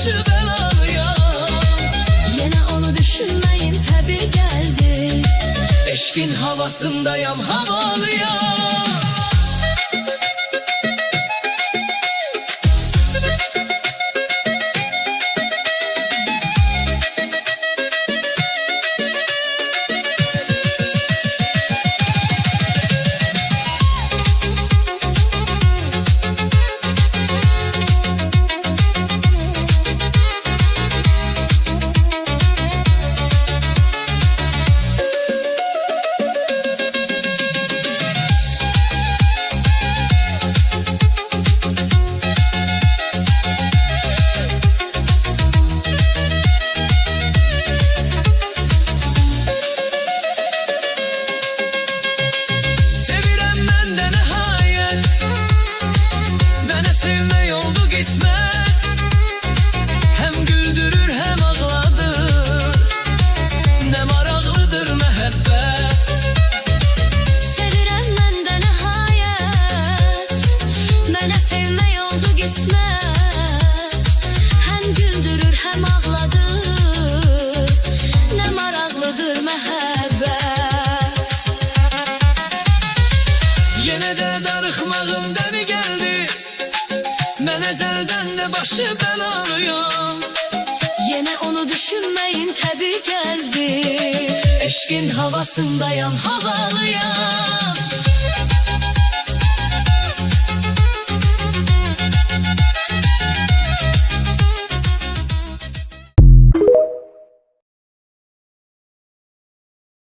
başı belalıya. Yine onu düşünmeyin tabi geldi. Eşkin havasındayım havalıya. Sevmek oldu kısmet. Hem güldürür hem ağladır. Ne maraqlıdır mehabbet. Sevirəm məndə nəhayət. Mənə sevmək oldu qismət. Həm güldürür hem ağladır. Ne maraqlıdır məhəbbət. Yenə də darıxmağım dəmi gəldi. Mən əzəldən də başı bəlalıyam. Yine onu düşünmeyin tabi geldi. Eşkin havasındayım havalıyam.